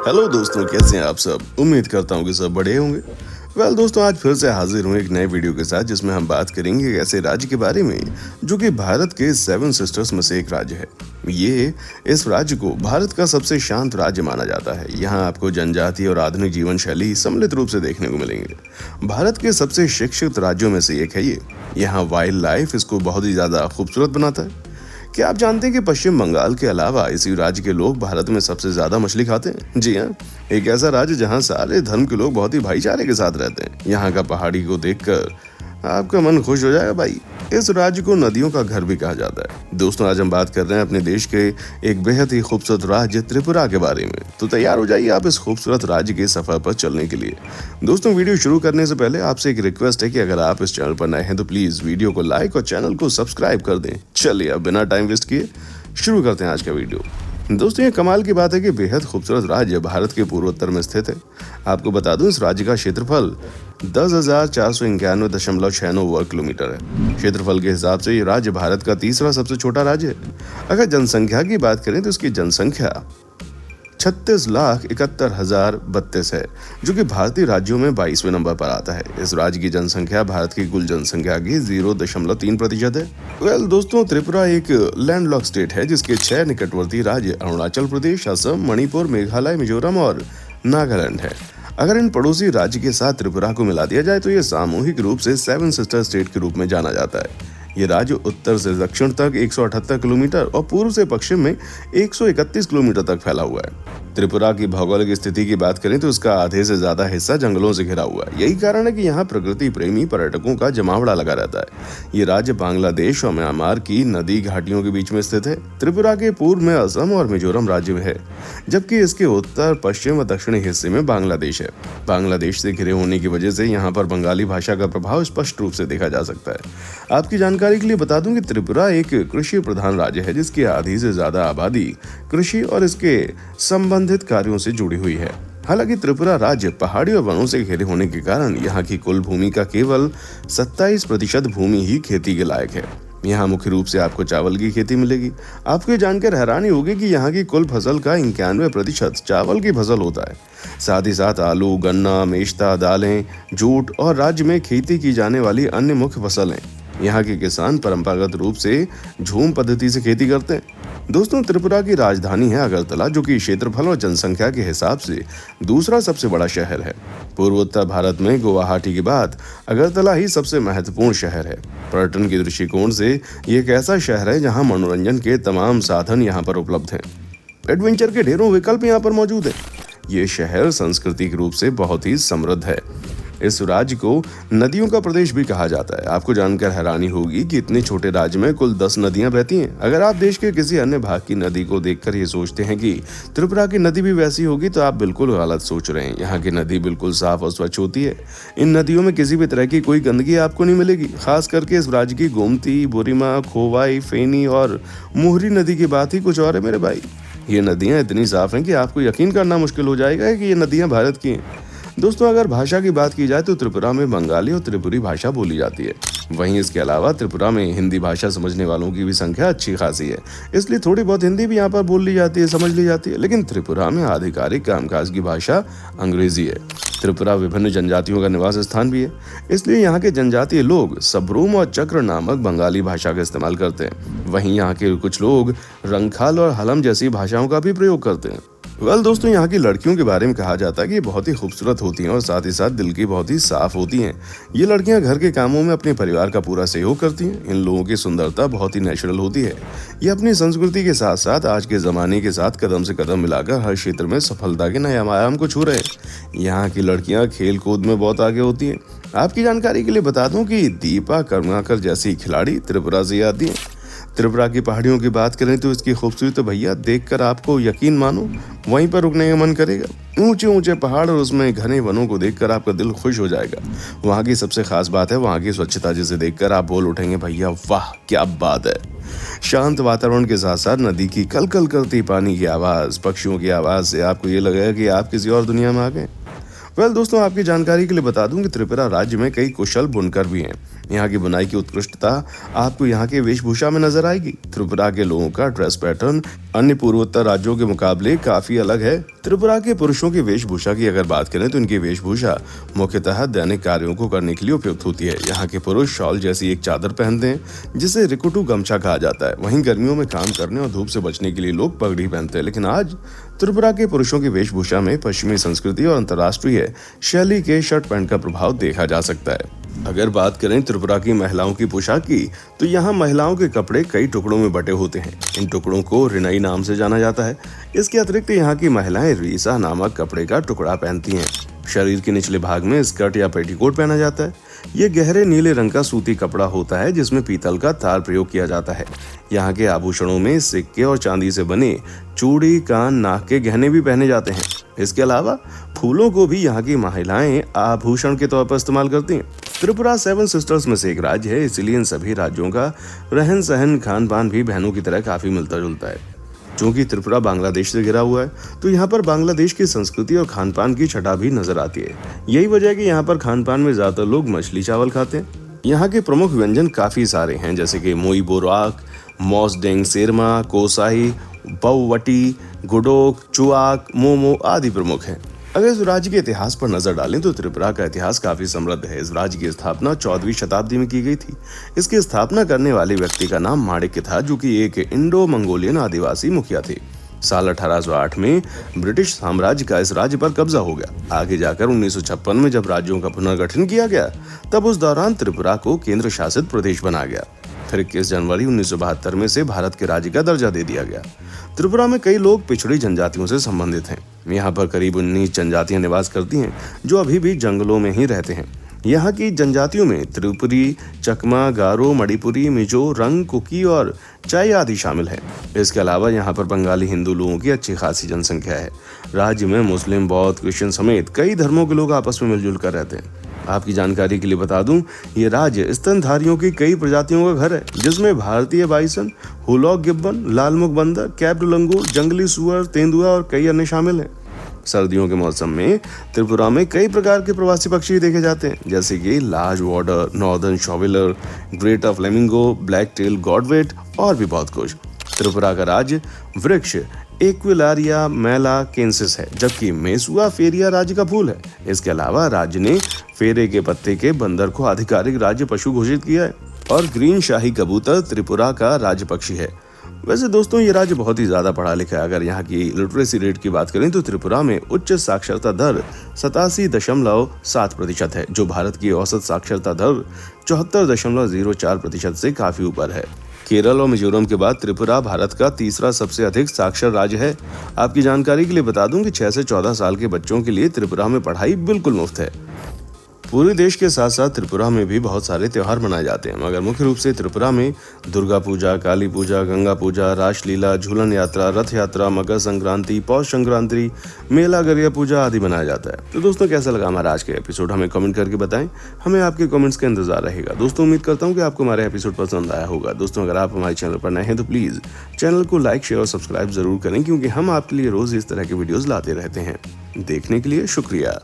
Hello दोस्तों, कैसे हैं आप सब। उम्मीद करता हूँ कि सब बढ़िया होंगे। दोस्तों, आज फिर से हाजिर हूँ एक नए वीडियो के साथ, जिसमें हम बात करेंगे एक ऐसे राज्य के बारे में जो कि भारत के 7 सिस्टर्स में से एक राज्य है। ये इस राज्य को भारत का सबसे शांत राज्य माना जाता है। यहाँ आपको जनजाति और आधुनिक जीवन शैली सम्मिलित रूप से देखने को मिलेंगे। भारत के सबसे शिक्षित राज्यों में से एक है ये। यहाँ वाइल्ड लाइफ इसको बहुत ही ज्यादा खूबसूरत बनाता है। क्या आप जानते हैं कि पश्चिम बंगाल के अलावा इसी राज्य के लोग भारत में सबसे ज्यादा मछली खाते हैं? जी हाँ, एक ऐसा राज्य जहाँ सारे धर्म के लोग बहुत ही भाईचारे के साथ रहते हैं। यहाँ का पहाड़ी को देखकर आपका मन खुश हो जाएगा भाई। इस राज्य को नदियों का घर भी कहा जाता है। दोस्तों, आज हम बात कर रहे हैं अपने देश के एक बेहद ही खूबसूरत राज्य त्रिपुरा के बारे में। तो तैयार हो जाइए आप इस खूबसूरत राज्य के सफर पर चलने के लिए। दोस्तों, वीडियो शुरू करने से पहले आपसे एक रिक्वेस्ट है कि अगर आप इस चैनल पर नए हैं तो प्लीज वीडियो को लाइक और चैनल को सब्सक्राइब कर दें। चलिए अब बिना टाइम वेस्ट किए शुरू करते हैं आज का वीडियो। दोस्तों, ये कमाल की बात है कि बेहद खूबसूरत राज्य भारत के पूर्वोत्तर में स्थित है। आपको बता दूं, इस राज्य का क्षेत्रफल 10,491.69 वर्ग किलोमीटर है। क्षेत्रफल के हिसाब से ये राज्य भारत का तीसरा सबसे छोटा राज्य है। अगर जनसंख्या की बात करें तो इसकी जनसंख्या 36,71,032 है, जो कि भारतीय राज्यों में 22वें नंबर पर आता है। इस राज्य की जनसंख्या भारत की कुल जनसंख्या की 0.3% है। दोस्तों, त्रिपुरा एक लैंडलॉक स्टेट है, जिसके 6 निकटवर्ती राज्य अरुणाचल प्रदेश, असम, मणिपुर, मेघालय, मिजोरम और नागालैंड है। अगर इन पड़ोसी राज्य के साथ त्रिपुरा को मिला दिया जाए तो ये सामूहिक रूप से 7 सिस्टर स्टेट के रूप में जाना जाता है। ये राज्य उत्तर से दक्षिण तक 178 किलोमीटर और पूर्व से पश्चिम में 131 किलोमीटर तक फैला हुआ है। त्रिपुरा की भौगोलिक स्थिति की बात करें तो इसका आधे से ज्यादा हिस्सा जंगलों से घिरा हुआ है। यही कारण है कि यहाँ प्रकृति प्रेमी पर्यटकों का जमावड़ा लगा रहता है। ये राज्य बांग्लादेश और म्यांमार की नदी घाटियों के बीच में स्थित है। त्रिपुरा के पूर्व में असम और मिजोरम राज्य है, जबकि इसके उत्तर, पश्चिम और दक्षिणी हिस्से में बांग्लादेश है। बांग्लादेश से घिरे होने की वजह से यहाँ पर बंगाली भाषा का प्रभाव स्पष्ट रूप से देखा जा सकता है। आपकी जानकारी के लिए बता दूं कि त्रिपुरा एक कृषि प्रधान राज्य है, जिसकी आधी से ज्यादा आबादी कृषि और इसके संबंधित कार्यों से जुड़ी हुई है। हालांकि त्रिपुरा राज्य पहाड़ी और वनों से घिरे होने के कारण यहाँ की कुल भूमि का केवल 27% भूमि ही खेती के लायक है। यहाँ मुख्य रूप से आपको चावल की खेती मिलेगी। आपको ये जानकर हैरानी होगी कि यहाँ की कुल फसल का 91% चावल की फसल होता है। साथ ही साथ आलू, गन्ना, मेश्ता, दालें, जूट और राज्य में खेती की जाने वाली अन्य मुख्य फसलें। यहाँ के किसान परंपरागत रूप से झूम पद्धति से खेती करते हैं। दोस्तों, त्रिपुरा की राजधानी है अगरतला, जो कि क्षेत्रफल और जनसंख्या के हिसाब से दूसरा सबसे बड़ा शहर है। पूर्वोत्तर भारत में गुवाहाटी के बाद अगरतला ही सबसे महत्वपूर्ण शहर है। पर्यटन के दृष्टिकोण से ये एक ऐसा शहर है जहाँ मनोरंजन के तमाम साधन यहाँ पर उपलब्ध हैं। एडवेंचर के ढेरों विकल्प यहाँ पर मौजूद है। ये शहर सांस्कृतिक रूप से बहुत ही समृद्ध है। इस राज्य को नदियों का प्रदेश भी कहा जाता है। आपको जानकर हैरानी होगी कि इतने छोटे राज्य में कुल 10 नदियां बहती हैं। अगर आप देश के किसी अन्य भाग की नदी को देखकर ये सोचते हैं कि त्रिपुरा की नदी भी वैसी होगी, तो आप बिल्कुल गलत सोच रहे हैं। यहाँ की नदी बिल्कुल साफ और स्वच्छ होती है। इन नदियों में किसी भी तरह की कोई गंदगी आपको नहीं मिलेगी। खास करके इस राज्य की गोमती, बुरिमा, खोवाई, फेनी और मुहरी नदी की बात ही कुछ और है मेरे भाई। ये नदियाँ इतनी साफ हैं कि आपको यकीन करना मुश्किल हो जाएगा कि ये नदियाँ भारत की हैं। दोस्तों, अगर भाषा की बात की जाए तो त्रिपुरा में बंगाली और त्रिपुरी भाषा बोली जाती है। वहीं इसके अलावा त्रिपुरा में हिंदी भाषा समझने वालों की भी संख्या अच्छी खासी है, इसलिए थोड़ी बहुत हिंदी भी यहाँ पर बोल ली जाती है, समझ ली जाती है। लेकिन त्रिपुरा में आधिकारिक कामकाज की भाषा अंग्रेजी है। त्रिपुरा विभिन्न जनजातियों का निवास स्थान भी है, इसलिए यहाँ के जनजातीय लोग सबरूम और चक्र नामक बंगाली भाषा का इस्तेमाल करते हैं। वहीं यहाँ के कुछ लोग रंगखाल और हलम जैसी भाषाओं का भी प्रयोग करते हैं। दोस्तों, यहाँ की लड़कियों के बारे में कहा जाता है कि ये बहुत ही खूबसूरत होती हैं और साथ ही साथ दिल की बहुत ही साफ होती हैं। ये लड़कियाँ घर के कामों में अपने परिवार का पूरा सहयोग करती हैं। इन लोगों की सुंदरता बहुत ही नेचुरल होती है। ये अपनी संस्कृति के साथ साथ आज के ज़माने के साथ कदम से कदम मिलाकर हर क्षेत्र में सफलता के नए आयाम को छू रहे हैं। यहाँ की लड़कियाँ खेल कूद में बहुत आगे होती हैं। आपकी जानकारी के लिए बता दूं कि दीपा कर्माकर जैसी खिलाड़ी त्रिपुरा से आती हैं। त्रिपुरा की पहाड़ियों की बात करें तो इसकी खूबसूरती तो भैया देखकर आपको यकीन मानो वहीं पर रुकने का मन करेगा। ऊंचे ऊंचे पहाड़ और उसमें घने वनों को देखकर आपका दिल खुश हो जाएगा। वहाँ की सबसे खास बात है वहाँ की स्वच्छता, जिसे देखकर आप बोल उठेंगे भैया वाह क्या बात है। शांत वातावरण के साथ साथ नदी की कलकल करती पानी की आवाज़, पक्षियों की आवाज़ से आपको ये लगेगा कि आप किसी और दुनिया में आ गए। दोस्तों, आपकी जानकारी के लिए बता दूं कि त्रिपुरा राज्य में कई कुशल बुनकर भी हैं। यहाँ की बुनाई की उत्कृष्टता आपको यहाँ के वेशभूषा में नजर आएगी। त्रिपुरा के लोगों का ड्रेस पैटर्न अन्य पूर्वोत्तर राज्यों के मुकाबले काफी अलग है। त्रिपुरा के पुरुषों की वेशभूषा की अगर बात करें तो इनकी वेशभूषा मुख्यतः दैनिक कार्यों को करने के लिए उपयुक्त होती है। यहाँ के पुरुष शॉल जैसी एक चादर पहनते हैं जिसे रिकुटू गमछा कहा जाता है। वहीं गर्मियों में काम करने और धूप से बचने के लिए लोग पगड़ी पहनते हैं। लेकिन आज त्रिपुरा के पुरुषों की वेशभूषा में पश्चिमी संस्कृति और अंतर्राष्ट्रीय शैली के शर्ट पैंट का प्रभाव देखा जा सकता है। अगर बात करें त्रिपुरा की महिलाओं की पोशाक की तो यहाँ महिलाओं के कपड़े कई टुकड़ों में बटे होते हैं। इन टुकड़ों को रिनाई नाम से जाना जाता है। इसके अतिरिक्त यहाँ की महिलाएं रीसा नामक कपड़े का टुकड़ा पहनती हैं। शरीर के निचले भाग में स्कर्ट या पेटीकोट पहना जाता है। ये गहरे नीले रंग का सूती कपड़ा होता है जिसमें पीतल का तार प्रयोग किया जाता है। यहाँ के आभूषणों में सिक्के और चांदी से बने चूड़ी, कान, नाक के गहने भी पहने जाते हैं। इसके अलावा फूलों को भी यहाँ की महिलाएं आभूषण के तौर पर इस्तेमाल करती हैं। त्रिपुरा 7 सिस्टर्स में से एक राज्य है, इसलिए इन सभी राज्यों का रहन सहन, खान पान भी बहनों की तरह काफी मिलता जुलता है। चूंकि त्रिपुरा बांग्लादेश से घिरा हुआ है तो यहाँ पर बांग्लादेश की संस्कृति और खान पान की छटा भी नजर आती है। यही वजह है कि यहाँ पर खान पान में ज्यादातर लोग मछली चावल खाते हैं। यहाँ के प्रमुख व्यंजन काफी सारे हैं, जैसे कि मोई बोराक, मॉसडेंग सेरमा, कोसाई, बववटी, गुडोक, चुआक, मोमो आदि प्रमुख हैं। अगर इस राज्य के इतिहास पर नजर डालें तो त्रिपुरा का इतिहास काफी समृद्ध है। इस राज्य की स्थापना 14वीं शताब्दी में की गई थी। इसकी स्थापना करने वाले व्यक्ति का नाम माणिक्य था, जो कि एक इंडो मंगोलियन आदिवासी मुखिया थे। साल 1808 में ब्रिटिश साम्राज्य का इस राज्य पर कब्जा हो गया। आगे जाकर 1956 में जब राज्यों का पुनर्गठन किया गया तब उस दौरान त्रिपुरा को केंद्र शासित प्रदेश बनाया गया। फिर 21 जनवरी 1972 में से भारत के राज्य का दर्जा दे दिया गया। त्रिपुरा में कई लोग पिछड़ी जनजातियों से संबंधित हैं। यहाँ पर करीब 19 जनजातियां निवास करती हैं जो अभी भी जंगलों में ही रहते हैं। यहाँ की जनजातियों में त्रिपुरी, चकमा, गारो, मणिपुरी, मिजो, रंग, कुकी और चाय आदि शामिल हैं। इसके अलावा यहाँ पर बंगाली हिंदू लोगों की अच्छी खासी जनसंख्या है। राज्य में मुस्लिम, बौद्ध, क्रिश्चियन समेत कई धर्मों के लोग आपस में मिलजुल कर रहते हैं। आपकी जानकारी के लिए बता दूं, ये राज्य स्तनधारियों की कई प्रजातियों का घर है, जिसमें भारतीय बाइसन, हुलॉक गिब्बन, लालमुख बंदर, कैप्ड लंगूर, जंगली सुअर, तेंदुआ और कई अन्य शामिल हैं। सर्दियों के मौसम में त्रिपुरा में कई प्रकार के प्रवासी पक्षी देखे जाते हैं, जैसे कि large warder, northern shoveler, greater flamingo, black tail godwit और भी बहुत कुछ। त्रिपुरा का राज्य वृक्ष एक्विलारिया मेलाकेंसिस है, जबकि मेसुआ फेरिया राज्य का फूल है। इसके अलावा राज्य ने फेरे के पत्ते के बंदर को आधिकारिक राज्य पशु घोषित किया है और ग्रीन शाही कबूतर त्रिपुरा का राज्य पक्षी है। वैसे दोस्तों, ये राज्य बहुत ही ज्यादा पढ़ा लिखा है। अगर यहाँ की लिटरेसी रेट की बात करें तो त्रिपुरा में उच्च साक्षरता दर 87.7% है, जो भारत की औसत साक्षरता दर 74.04% से काफी ऊपर है। केरल और मिजोरम के बाद त्रिपुरा भारत का तीसरा सबसे अधिक साक्षर राज्य है। आपकी जानकारी के लिए बता दूं कि 6 से 14 साल के बच्चों के लिए त्रिपुरा में पढ़ाई बिल्कुल मुफ्त है। पूरे देश के साथ साथ त्रिपुरा में भी बहुत सारे त्योहार मनाए जाते हैं, मगर मुख्य रूप से त्रिपुरा में दुर्गा पूजा, काली पूजा, गंगा पूजा, रासलीला, झूलन यात्रा, रथ यात्रा, मकर संक्रांति, पौष संक्रांति, मेला, गरिया पूजा आदि मनाया जाता है। तो दोस्तों, कैसा लगा हमारा आज का एपिसोड हमें कमेंट करके बताएं। हमें आपके कमेंट्स का इंतजार रहेगा। दोस्तों, उम्मीद करता हूँ कि आपको हमारा एपिसोड पसंद आया होगा। दोस्तों, अगर आप हमारे चैनल पर नए हैं तो प्लीज चैनल को लाइक, शेयर और सब्सक्राइब जरूर करें, क्योंकि हम आपके लिए रोज इस तरह के वीडियोज लाते रहते हैं। देखने के लिए शुक्रिया।